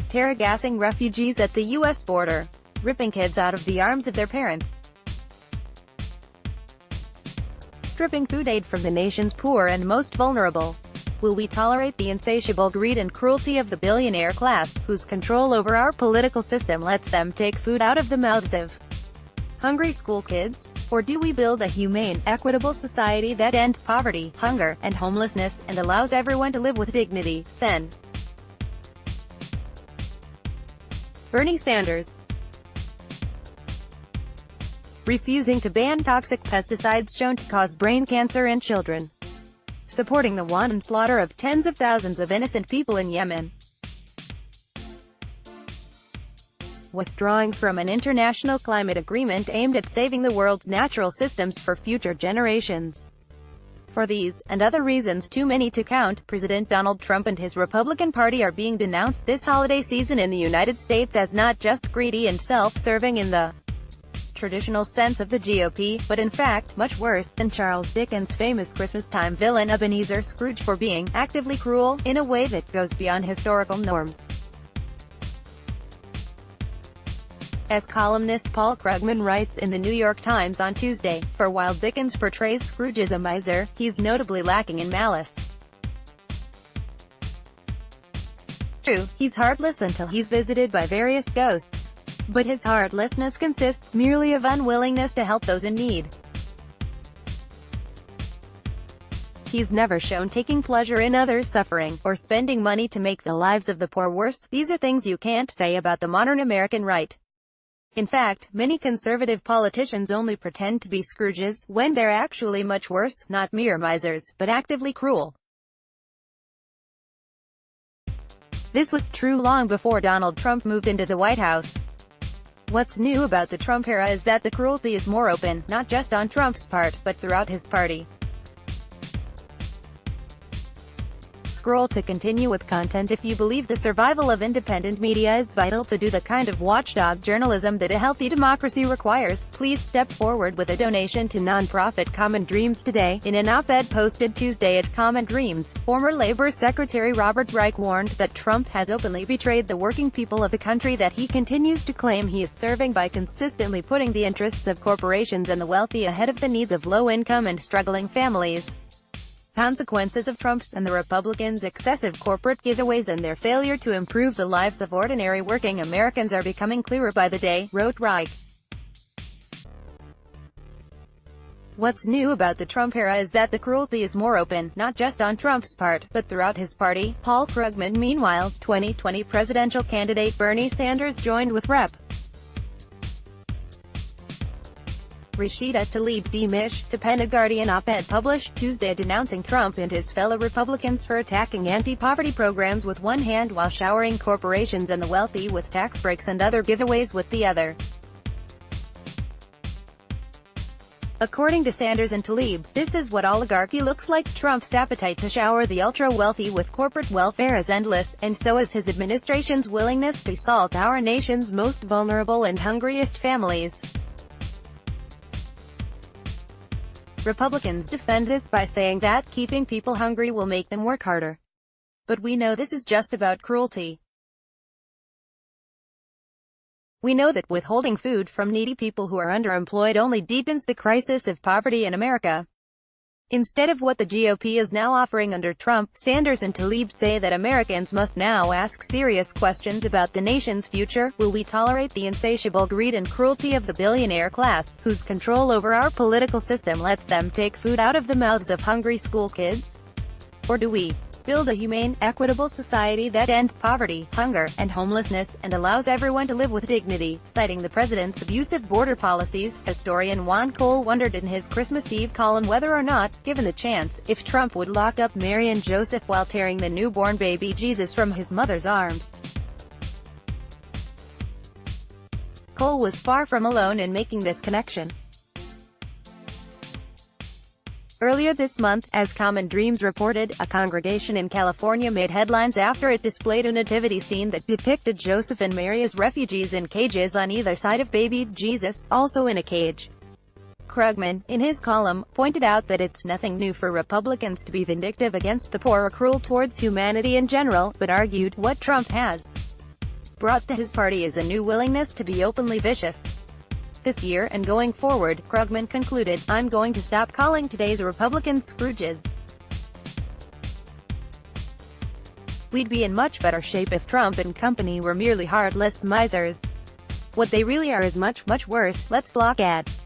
tear-gassing refugees at the U.S. border, ripping kids out of the arms of their parents, stripping food aid from the nation's poor and most vulnerable. Will we tolerate the insatiable greed and cruelty of the billionaire class, whose control over our political system lets them take food out of the mouths of hungry school kids? Or do we build a humane, equitable society that ends poverty, hunger, and homelessness, and allows everyone to live with dignity? Sen. Bernie Sanders. Refusing to ban toxic pesticides shown to cause brain cancer in children. Supporting the wanton slaughter of tens of thousands of innocent people in Yemen. Withdrawing from an international climate agreement aimed at saving the world's natural systems for future generations. For these, and other reasons too many to count, President Donald Trump and his Republican Party are being denounced this holiday season in the United States as not just greedy and self-serving in the traditional sense of the GOP, but in fact, much worse than Charles Dickens' famous Christmas-time villain Ebenezer Scrooge for being actively cruel, in a way that goes beyond historical norms. As columnist Paul Krugman writes in the New York Times on Tuesday, for while Dickens portrays Scrooge as a miser, he's notably lacking in malice. True, he's heartless until he's visited by various ghosts. But his heartlessness consists merely of unwillingness to help those in need. He's never shown taking pleasure in others' suffering, or spending money to make the lives of the poor worse. These are things you can't say about the modern American right. In fact, many conservative politicians only pretend to be Scrooges, when they're actually much worse, not mere misers, but actively cruel. This was true long before Donald Trump moved into the White House. What's new about the Trump era is that the cruelty is more open, not just on Trump's part, but throughout his party. Scroll to continue with content. If you believe the survival of independent media is vital to do the kind of watchdog journalism that a healthy democracy requires, please step forward with a donation to nonprofit Common Dreams today. In an op-ed posted Tuesday at Common Dreams, former Labor Secretary Robert Reich warned that Trump has openly betrayed the working people of the country that he continues to claim he is serving by consistently putting the interests of corporations and the wealthy ahead of the needs of low-income and struggling families. Consequences of Trump's and the Republicans' excessive corporate giveaways and their failure to improve the lives of ordinary working Americans are becoming clearer by the day, wrote Reich. What's new about the Trump era is that the cruelty is more open, not just on Trump's part, but throughout his party. Paul Krugman. Meanwhile, 2020 presidential candidate Bernie Sanders joined with Rep. Rashida Tlaib Dimishq to pen a Guardian op-ed published Tuesday denouncing Trump and his fellow Republicans for attacking anti-poverty programs with one hand while showering corporations and the wealthy with tax breaks and other giveaways with the other. According to Sanders and Tlaib, this is what oligarchy looks like. Trump's appetite to shower the ultra-wealthy with corporate welfare is endless, and so is his administration's willingness to assault our nation's most vulnerable and hungriest families. Republicans defend this by saying that keeping people hungry will make them work harder. But we know this is just about cruelty. We know that withholding food from needy people who are underemployed only deepens the crisis of poverty in America. Instead of what the GOP is now offering under Trump, Sanders and Tlaib say that Americans must now ask serious questions about the nation's future. Will we tolerate the insatiable greed and cruelty of the billionaire class, whose control over our political system lets them take food out of the mouths of hungry school kids? Or do we build a humane, equitable society that ends poverty, hunger, and homelessness, and allows everyone to live with dignity? Citing the president's abusive border policies, historian Juan Cole wondered in his Christmas Eve column whether or not, given the chance, if Trump would lock up Mary and Joseph while tearing the newborn baby Jesus from his mother's arms. Cole was far from alone in making this connection. Earlier this month, as Common Dreams reported, a congregation in California made headlines after it displayed a nativity scene that depicted Joseph and Mary as refugees in cages on either side of baby Jesus, also in a cage. Krugman, in his column, pointed out that it's nothing new for Republicans to be vindictive against the poor or cruel towards humanity in general, but argued, what Trump has brought to his party is a new willingness to be openly vicious. This year, and going forward, Krugman concluded, "I'm going to stop calling today's Republicans Scrooges. We'd be in much better shape if Trump and company were merely heartless misers. What they really are is much, much worse. Let's block ads."